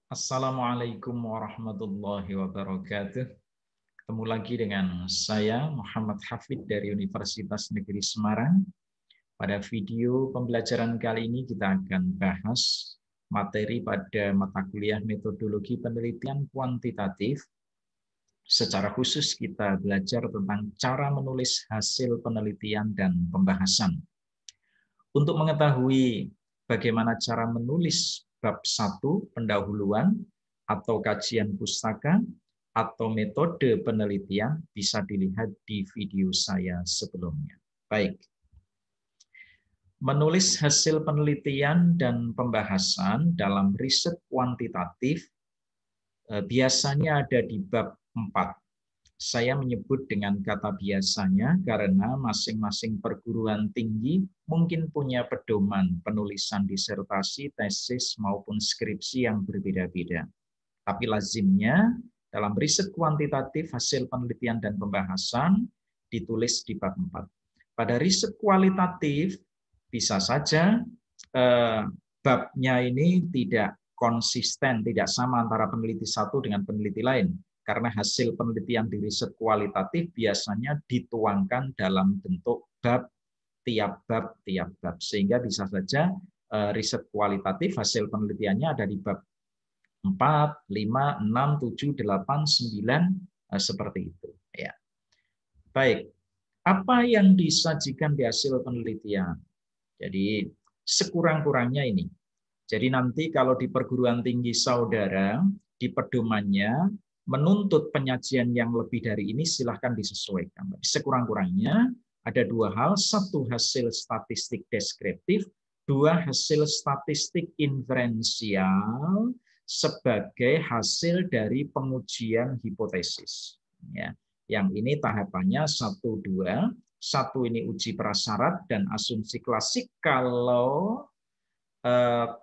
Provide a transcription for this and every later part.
Assalamualaikum warahmatullahi wabarakatuh. Ketemu lagi dengan saya Muhammad Hafid dari Universitas Negeri Semarang. Pada video pembelajaran kali ini kita akan bahas materi pada mata kuliah metodologi penelitian kuantitatif. Secara khusus kita belajar tentang cara menulis hasil penelitian dan pembahasan. Untuk mengetahui bagaimana cara menulis bab 1 pendahuluan atau kajian pustaka atau metode penelitian bisa dilihat di video saya sebelumnya. Baik. Menulis hasil penelitian dan pembahasan dalam riset kuantitatif biasanya ada di bab 4. Saya menyebut dengan kata biasanya karena masing-masing perguruan tinggi mungkin punya pedoman penulisan disertasi, tesis, maupun skripsi yang berbeda-beda. Tapi lazimnya dalam riset kuantitatif hasil penelitian dan pembahasan ditulis di bab 4. Pada riset kualitatif bisa saja babnya ini tidak konsisten, tidak sama antara peneliti satu dengan peneliti lain. Karena hasil penelitian di riset kualitatif biasanya dituangkan dalam bentuk bab, tiap bab, tiap bab. Sehingga bisa saja riset kualitatif hasil penelitiannya ada di bab 4, 5, 6, 7, 8, 9, seperti itu. Ya. Baik, apa yang disajikan di hasil penelitian? Jadi sekurang-kurangnya ini. Jadi nanti kalau di perguruan tinggi saudara, di pedomannya, menuntut penyajian yang lebih dari ini silahkan disesuaikan. Sekurang-kurangnya ada dua hal, satu hasil statistik deskriptif, dua hasil statistik inferensial sebagai hasil dari pengujian hipotesis. Ya, yang ini tahapannya 1, 2, 1 ini uji prasyarat dan asumsi klasik kalau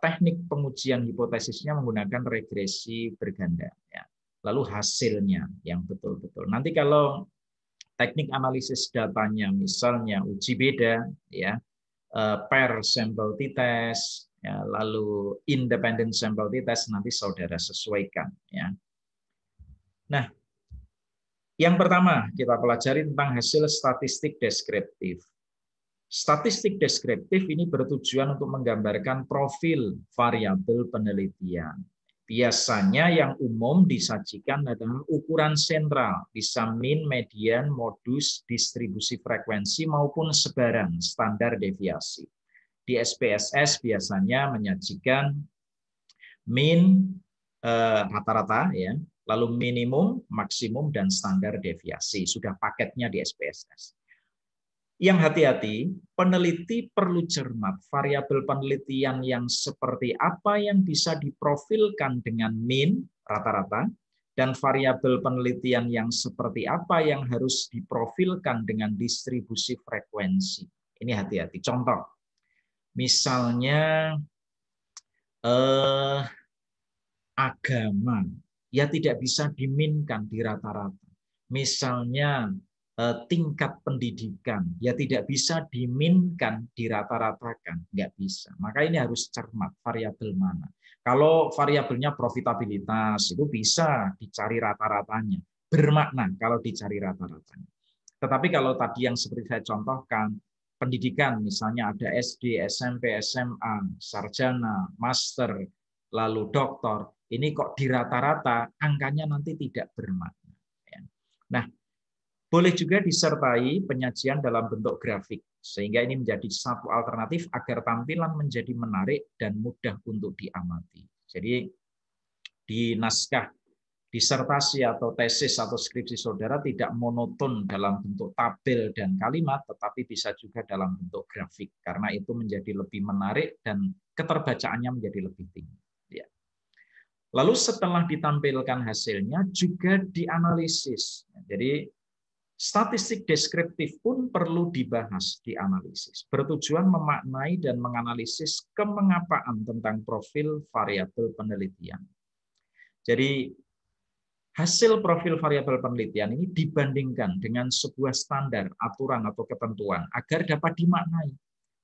teknik pengujian hipotesisnya menggunakan regresi berganda. Ya. Lalu hasilnya yang betul-betul. Nanti kalau teknik analisis datanya, misalnya uji beda, ya, pair sample t-test, ya, lalu independent sample t-test, nanti saudara sesuaikan. Ya. Nah, yang pertama kita pelajari tentang hasil statistik deskriptif. Statistik deskriptif ini bertujuan untuk menggambarkan profil variabel penelitian. Biasanya yang umum disajikan adalah ukuran sentral, bisa min, median, modus, distribusi frekuensi, maupun sebaran, standar deviasi. Di SPSS biasanya menyajikan min, rata-rata, ya, lalu minimum, maksimum, dan standar deviasi. Sudah paketnya di SPSS. Yang hati-hati, peneliti perlu cermat variabel penelitian yang seperti apa yang bisa diprofilkan dengan min rata-rata dan variabel penelitian yang seperti apa yang harus diprofilkan dengan distribusi frekuensi. Ini hati-hati. Contoh, misalnya agama, ya tidak bisa diminkan di rata-rata. Misalnya tingkat pendidikan, ya tidak bisa diminkan di rata-ratakan, nggak bisa. Maka ini harus cermat variabel mana. Kalau variabelnya profitabilitas itu bisa dicari rata-ratanya, bermakna kalau dicari rata-ratanya. Tetapi kalau tadi yang seperti saya contohkan, pendidikan misalnya ada SD, SMP, SMA, sarjana, master, lalu doktor, ini kok di rata-rata angkanya nanti tidak bermakna. Nah, boleh juga disertai penyajian dalam bentuk grafik, sehingga ini menjadi satu alternatif agar tampilan menjadi menarik dan mudah untuk diamati. Jadi di naskah disertasi atau tesis atau skripsi saudara tidak monoton dalam bentuk tabel dan kalimat, tetapi bisa juga dalam bentuk grafik, karena itu menjadi lebih menarik dan keterbacaannya menjadi lebih tinggi. Ya. Lalu setelah ditampilkan hasilnya juga dianalisis. Jadi statistik deskriptif pun perlu dibahas, dianalisis, bertujuan memaknai dan menganalisis kemengapaan tentang profil variabel penelitian. Jadi hasil profil variabel penelitian ini dibandingkan dengan sebuah standar, aturan atau ketentuan agar dapat dimaknai.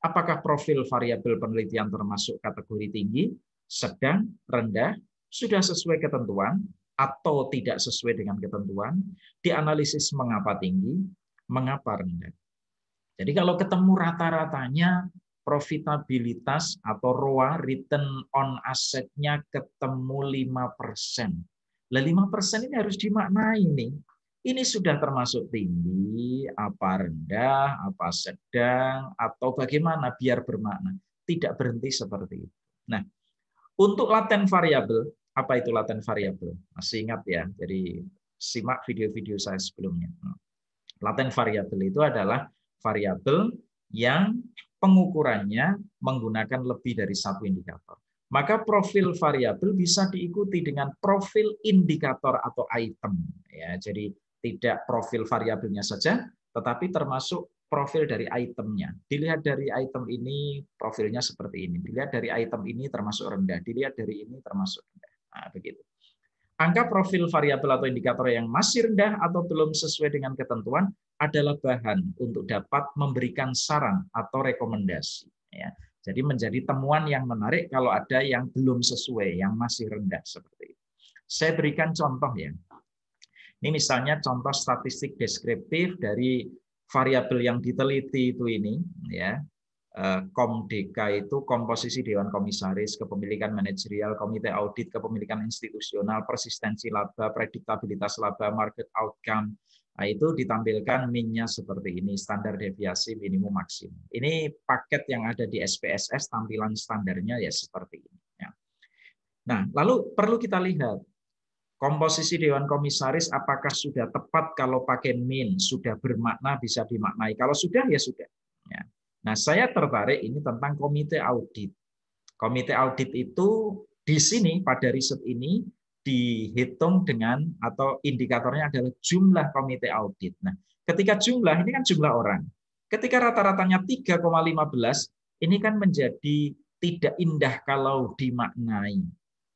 Apakah profil variabel penelitian termasuk kategori tinggi, sedang, rendah, sudah sesuai ketentuan atau tidak sesuai dengan ketentuan, dianalisis mengapa tinggi, mengapa rendah. Jadi kalau ketemu rata-ratanya profitabilitas atau ROA, return on asset-nya ketemu 5%. Lah 5% ini harus dimaknai nih. Ini sudah termasuk tinggi, apa rendah, apa sedang, atau bagaimana biar bermakna. Tidak berhenti seperti itu. Nah, untuk latent variabel, apa itu latent variabel? Masih ingat ya? Jadi simak video-video saya sebelumnya. Latent variabel itu adalah variabel yang pengukurannya menggunakan lebih dari satu indikator. Maka profil variabel bisa diikuti dengan profil indikator atau item. Ya, jadi tidak profil variabelnya saja, tetapi termasuk profil dari itemnya. Dilihat dari item ini profilnya seperti ini. Dilihat dari item ini termasuk rendah. Dilihat dari ini termasuk rendah. Nah, begitu. Angka profil variabel atau indikator yang masih rendah atau belum sesuai dengan ketentuan adalah bahan untuk dapat memberikan saran atau rekomendasi. Ya. Jadi menjadi temuan yang menarik kalau ada yang belum sesuai, yang masih rendah seperti itu. Saya berikan contoh ya. Ini misalnya contoh statistik deskriptif dari variabel yang diteliti itu ini, ya. KOMDK itu komposisi Dewan Komisaris, kepemilikan manajerial, komite audit, kepemilikan institusional, persistensi laba, prediktabilitas laba, market outcome. Nah, itu ditampilkan min-nya seperti ini, standar deviasi minimum maksimum. Ini paket yang ada di SPSS, tampilan standarnya ya seperti ini. Nah, lalu perlu kita lihat, komposisi Dewan Komisaris apakah sudah tepat kalau pakai min, sudah bermakna, bisa dimaknai. Kalau sudah, ya sudah. Ya. Nah, saya tertarik ini tentang komite audit. Komite audit itu di sini pada riset ini dihitung dengan atau indikatornya adalah jumlah komite audit. Nah, ketika jumlah ini kan jumlah orang. Ketika rata-ratanya 3,15, ini kan menjadi tidak indah kalau dimaknai.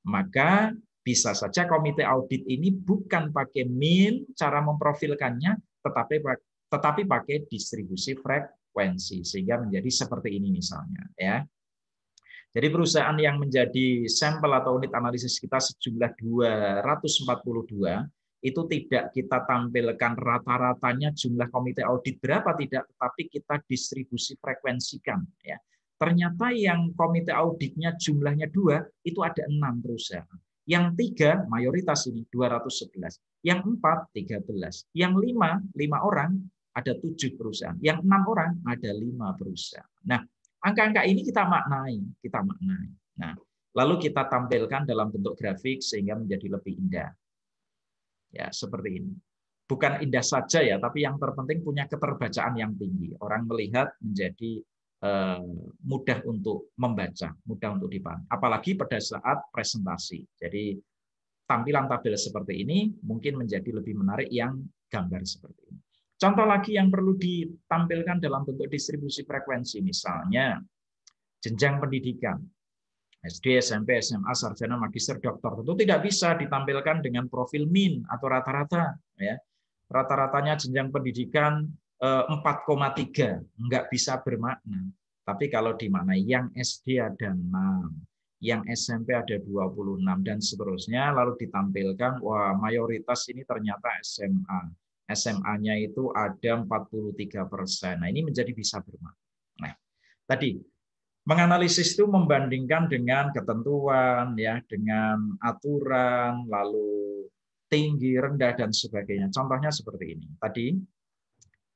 Maka bisa saja komite audit ini bukan pakai min cara memprofilkannya, tetapi pakai distribusi frekuensi sehingga menjadi seperti ini misalnya ya. Jadi perusahaan yang menjadi sampel atau unit analisis kita sejumlah 242 itu tidak kita tampilkan rata-ratanya jumlah komite audit berapa tidak, tetapi kita distribusi frekuensikan ya. Ternyata yang komite auditnya jumlahnya 2 itu ada 6 perusahaan. Yang 3 mayoritas ini 211, yang 4 13, yang 5 orang ada 7 perusahaan, yang 6 orang ada 5 perusahaan. Nah, angka-angka ini kita maknai. Nah, lalu kita tampilkan dalam bentuk grafik sehingga menjadi lebih indah. Ya, seperti ini. Bukan indah saja ya, tapi yang terpenting punya keterbacaan yang tinggi. Orang melihat menjadi mudah untuk membaca, mudah untuk dipahami. Apalagi pada saat presentasi. Jadi tampilan tabel seperti ini mungkin menjadi lebih menarik yang gambar seperti ini. Contoh lagi yang perlu ditampilkan dalam bentuk distribusi frekuensi, misalnya jenjang pendidikan, SD, SMP, SMA, sarjana, magister, doktor, tentu tidak bisa ditampilkan dengan profil min atau rata-rata. Ya. Rata-ratanya jenjang pendidikan 4,3, nggak bisa bermakna. Tapi kalau dimaknai yang SD ada 6, yang SMP ada 26, dan seterusnya, lalu ditampilkan, wah mayoritas ini ternyata SMA. SMA-nya itu ada 43%. Nah, ini menjadi bisa bermakna. Nah, tadi menganalisis itu membandingkan dengan ketentuan, ya, dengan aturan, lalu tinggi, rendah, dan sebagainya. Contohnya seperti ini. Tadi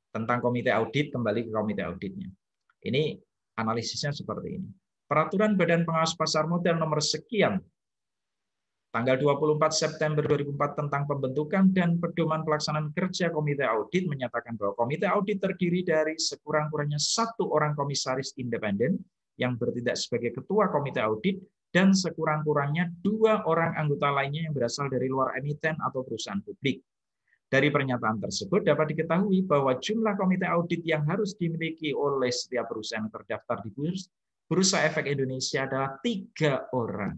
tentang komite audit, kembali ke komite auditnya. Ini analisisnya seperti ini. Peraturan Badan Pengawas Pasar Modal nomor sekian, tanggal 24 September 2004 tentang pembentukan dan pedoman pelaksanaan kerja komite audit menyatakan bahwa komite audit terdiri dari sekurang-kurangnya 1 orang komisaris independen yang bertindak sebagai ketua komite audit dan sekurang-kurangnya 2 orang anggota lainnya yang berasal dari luar emiten atau perusahaan publik. Dari pernyataan tersebut dapat diketahui bahwa jumlah komite audit yang harus dimiliki oleh setiap perusahaan yang terdaftar di Bursa Efek Indonesia adalah 3 orang.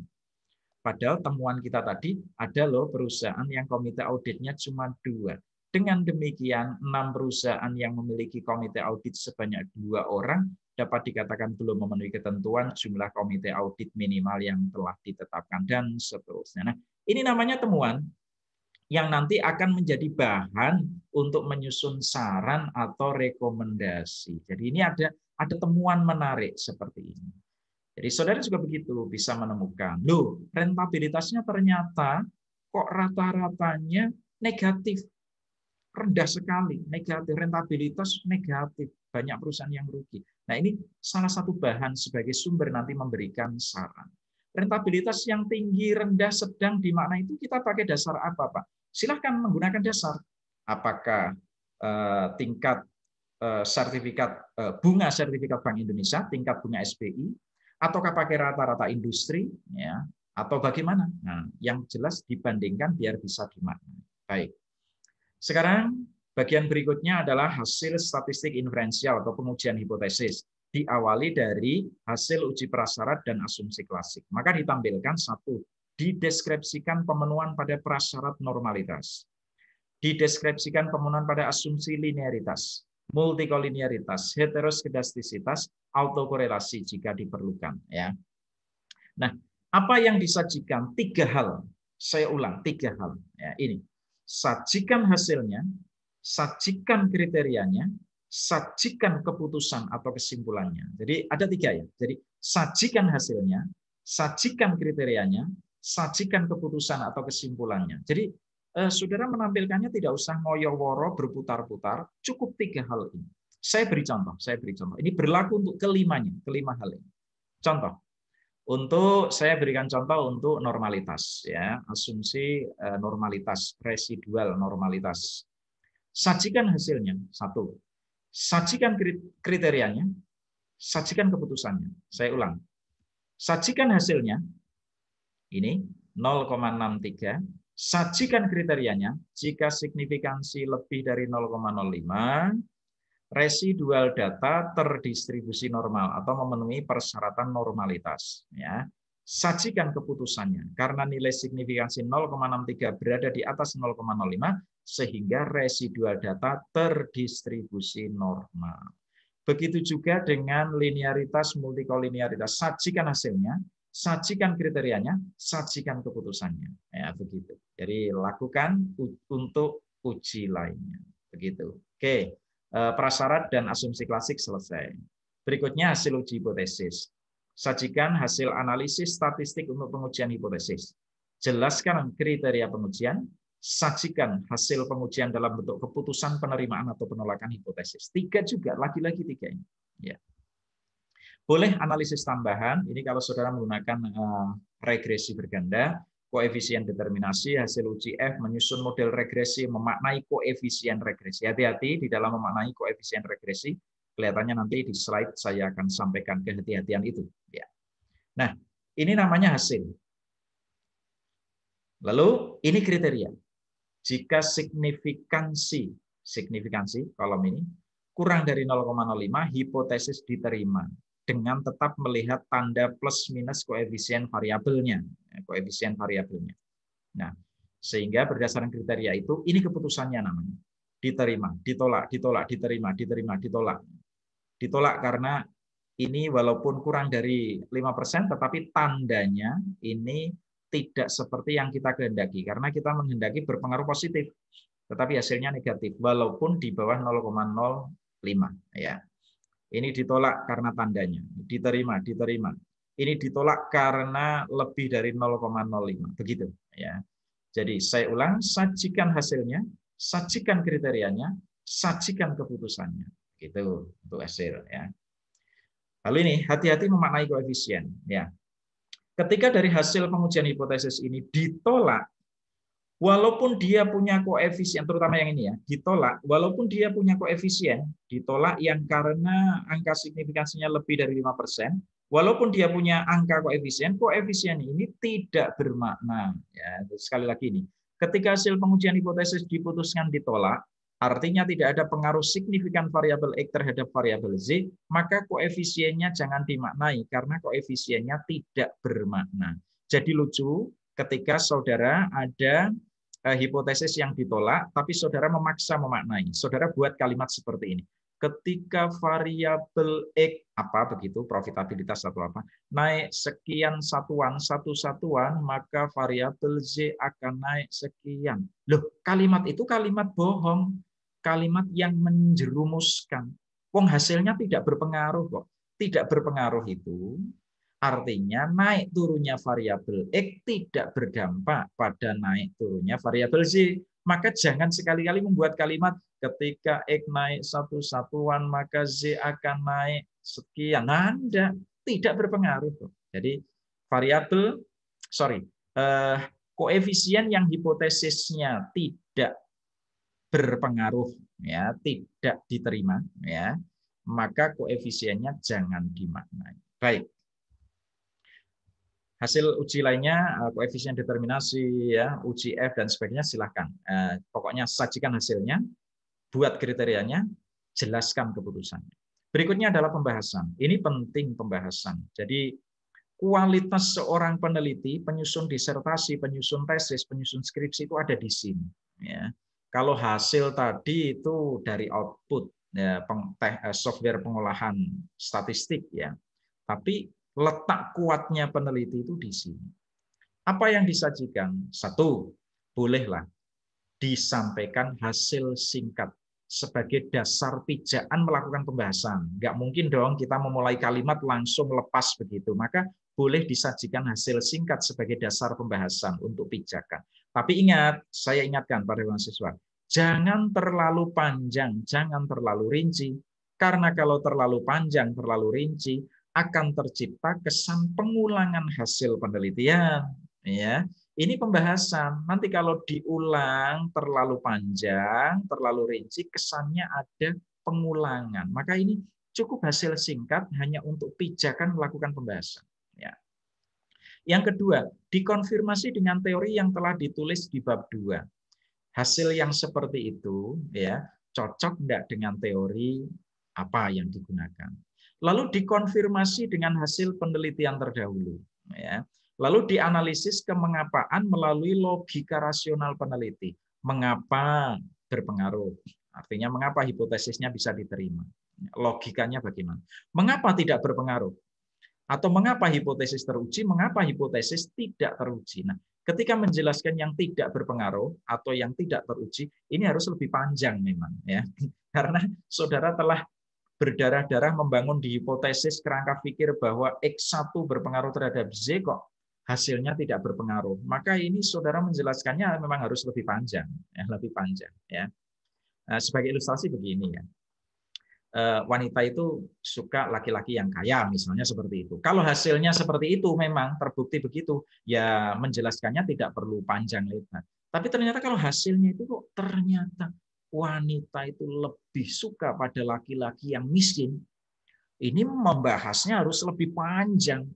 Padahal temuan kita tadi ada loh perusahaan yang komite auditnya cuma 2. Dengan demikian 6 perusahaan yang memiliki komite audit sebanyak 2 orang dapat dikatakan belum memenuhi ketentuan jumlah komite audit minimal yang telah ditetapkan, dan seterusnya. Nah, ini namanya temuan yang nanti akan menjadi bahan untuk menyusun saran atau rekomendasi. Jadi ini ada temuan menarik seperti ini. Jadi saudara juga begitu, bisa menemukan, loh, rentabilitasnya ternyata kok rata-ratanya negatif, rendah sekali, negatif, rentabilitas negatif, banyak perusahaan yang rugi. Nah, ini salah satu bahan sebagai sumber nanti memberikan saran. Rentabilitas yang tinggi, rendah, sedang di mana itu kita pakai dasar apa, Pak? Silahkan menggunakan dasar. Apakah tingkat sertifikat bunga sertifikat Bank Indonesia, tingkat bunga SBI, ataukah pakai rata-rata industri, ya, atau bagaimana? Nah, yang jelas dibandingkan biar bisa dimaknai. Baik. Sekarang bagian berikutnya adalah hasil statistik inferensial atau pengujian hipotesis. Diawali dari hasil uji prasyarat dan asumsi klasik. Maka ditampilkan satu, dideskripsikan pemenuhan pada prasyarat normalitas. Dideskripsikan pemenuhan pada asumsi linearitas, multikolinearitas, heteroskedastisitas, autokorelasi jika diperlukan. Ya. Nah, apa yang disajikan? 3 hal. Saya ulang, 3 hal. Ya, ini. Sajikan hasilnya, sajikan kriterianya, sajikan keputusan atau kesimpulannya. Jadi ada 3 ya. Jadi sajikan hasilnya, sajikan kriterianya, sajikan keputusan atau kesimpulannya. Jadi saudara menampilkannya tidak usah ngoyo-woro berputar-putar, cukup 3 hal ini. Saya beri contoh. Ini berlaku untuk kelima hal ini. Contoh. Saya berikan contoh untuk normalitas, ya, asumsi normalitas, residual normalitas. Sajikan hasilnya, 1. Sajikan kriterianya, sajikan keputusannya. Saya ulang. Sajikan hasilnya, ini 0,63. Sajikan kriterianya, jika signifikansi lebih dari 0,05, residual data terdistribusi normal atau memenuhi persyaratan normalitas. Ya. Sajikan keputusannya, karena nilai signifikansi 0,63 berada di atas 0,05, sehingga residual data terdistribusi normal. Begitu juga dengan linearitas, multikolinearitas. Sajikan hasilnya, sajikan kriterianya, sajikan keputusannya. Ya, begitu. Jadi lakukan untuk uji lainnya. Begitu. Oke. Prasyarat dan asumsi klasik selesai. Berikutnya hasil uji hipotesis. Sajikan hasil analisis statistik untuk pengujian hipotesis. Jelaskan kriteria pengujian. Sajikan hasil pengujian dalam bentuk keputusan penerimaan atau penolakan hipotesis. 3 juga, lagi-lagi 3 ini. Ya. Boleh analisis tambahan. Ini kalau saudara menggunakan regresi berganda, koefisien determinasi, hasil uji F, menyusun model regresi, memaknai koefisien regresi. Hati-hati di dalam memaknai koefisien regresi. Kelihatannya nanti di slide saya akan sampaikan kehati-hatian itu. Ya. Nah, ini namanya hasil. Lalu ini kriteria. Jika signifikansi kolom ini kurang dari 0,05, hipotesis diterima dengan tetap melihat tanda plus minus koefisien variabelnya. Nah, sehingga berdasarkan kriteria itu, ini keputusannya namanya. Diterima, ditolak, diterima, ditolak. Ditolak karena ini walaupun kurang dari 5%, tetapi tandanya ini tidak seperti yang kita kehendaki. Karena kita menghendaki berpengaruh positif, tetapi hasilnya negatif, walaupun di bawah 0,05. Ya. Ini ditolak karena tandanya, diterima. Ini ditolak karena lebih dari 0,05, begitu. Ya. Jadi saya ulang, sajikan hasilnya, sajikan kriterianya, sajikan keputusannya, gitu untuk hasil. Ya. Lalu ini hati-hati memaknai koefisien. Ya. Ketika dari hasil pengujian hipotesis ini ditolak, walaupun dia punya koefisien, terutama yang ini ya, ditolak, walaupun dia punya koefisien, ditolak yang karena angka signifikansinya lebih dari 5%, walaupun dia punya angka koefisien ini tidak bermakna. Ya, sekali lagi ini, ketika hasil pengujian hipotesis diputuskan ditolak, artinya tidak ada pengaruh signifikan variabel X terhadap variabel Z, maka koefisiennya jangan dimaknai, karena koefisiennya tidak bermakna. Jadi lucu, ketika saudara ada hipotesis yang ditolak, tapi saudara memaksa memaknai. Saudara buat kalimat seperti ini. ketika variabel X apa begitu profitabilitas atau apa naik sekian satuan satu satuan, maka variabel Z akan naik sekian. Loh, kalimat itu kalimat bohong, kalimat yang menjerumuskan. Wong hasilnya tidak berpengaruh kok. Tidak berpengaruh itu artinya naik turunnya variabel X tidak berdampak pada naik turunnya variabel Z. Maka jangan sekali-kali membuat kalimat ketika X naik satu satuan maka Z akan naik sekian. Nah, tidak berpengaruh. Jadi variabel, koefisien yang hipotesisnya tidak berpengaruh, ya, tidak diterima, ya, maka koefisiennya jangan dimaknai. Baik. Hasil uji lainnya, koefisien determinasi, ya, uji F dan sebagainya silahkan. Pokoknya sajikan hasilnya, buat kriterianya, jelaskan keputusan. Berikutnya adalah pembahasan. Ini penting pembahasan. Jadi kualitas seorang peneliti, penyusun disertasi, penyusun tesis, penyusun skripsi itu ada di sini. Ya. Kalau hasil tadi itu dari output, ya, software pengolahan statistik, ya. Tapi letak kuatnya peneliti itu di sini. Apa yang disajikan? Satu, bolehlah disampaikan hasil singkat sebagai dasar pijakan melakukan pembahasan. Nggak mungkin dong kita memulai kalimat langsung lepas begitu. Maka boleh disajikan hasil singkat sebagai dasar pembahasan untuk pijakan. Tapi ingat, saya ingatkan pada mahasiswa, jangan terlalu panjang, jangan terlalu rinci. Karena kalau terlalu panjang, terlalu rinci, akan tercipta kesan pengulangan hasil penelitian. Ya, ini pembahasan. Nanti kalau diulang terlalu panjang, terlalu rinci, kesannya ada pengulangan. Maka ini cukup hasil singkat hanya untuk pijakan melakukan pembahasan. Ya. Yang kedua, dikonfirmasi dengan teori yang telah ditulis di bab 2. Hasil yang seperti itu, ya, cocok enggak dengan teori apa yang digunakan. Lalu dikonfirmasi dengan hasil penelitian terdahulu. Ya. Lalu dianalisis kemengapaan melalui logika rasional peneliti. Mengapa berpengaruh? Artinya mengapa hipotesisnya bisa diterima? Logikanya bagaimana? Mengapa tidak berpengaruh? Atau mengapa hipotesis teruji? Mengapa hipotesis tidak teruji? Nah, ketika menjelaskan yang tidak berpengaruh atau yang tidak teruji, ini harus lebih panjang memang, ya, karena saudara telah berdarah-darah membangun di hipotesis kerangka pikir bahwa X1 berpengaruh terhadap Z kok hasilnya tidak berpengaruh. Maka ini saudara menjelaskannya memang harus lebih panjang, ya, lebih panjang, ya. Nah, sebagai ilustrasi begini, ya. Wanita itu suka laki-laki yang kaya, misalnya seperti itu. Kalau hasilnya seperti itu memang terbukti begitu, ya menjelaskannya tidak perlu panjang lebar. Tapi ternyata kalau hasilnya itu kok ternyata wanita itu lebih suka pada laki-laki yang miskin, ini membahasnya harus lebih panjang,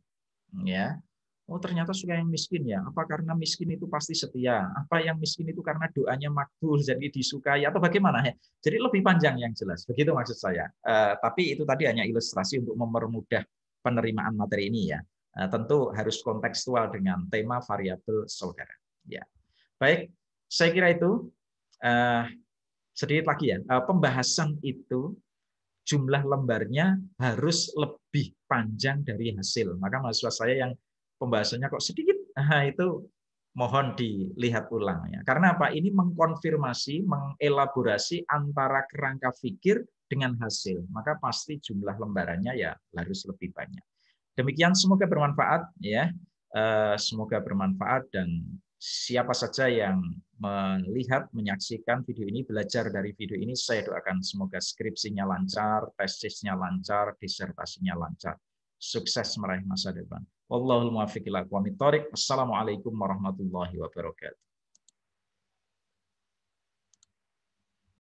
ya. Oh, ternyata suka yang miskin ya. Apa karena miskin itu pasti setia? Apa yang miskin itu karena doanya makbul jadi disukai atau bagaimana ya? Jadi lebih panjang yang jelas. Begitu maksud saya. Tapi itu tadi hanya ilustrasi untuk mempermudah penerimaan materi ini, ya. Tentu harus kontekstual dengan tema variabel saudara. Ya. Baik, saya kira itu. Sedikit lagi ya, pembahasan itu jumlah lembarnya harus lebih panjang dari hasil. Maka mahasiswa saya yang pembahasannya kok sedikit, nah itu mohon dilihat ulang, ya. Karena apa? Ini mengkonfirmasi, mengelaborasi antara kerangka pikir dengan hasil. Maka pasti jumlah lembarannya ya harus lebih banyak. Demikian, semoga bermanfaat, ya. Semoga bermanfaat dan siapa saja yang melihat, menyaksikan video ini, belajar dari video ini, saya doakan semoga skripsinya lancar, tesisnya lancar, disertasinya lancar. Sukses meraih masa depan. Wallahul muwaffiq ila aqwamit thoriq. Wassalamualaikum warahmatullahi wabarakatuh.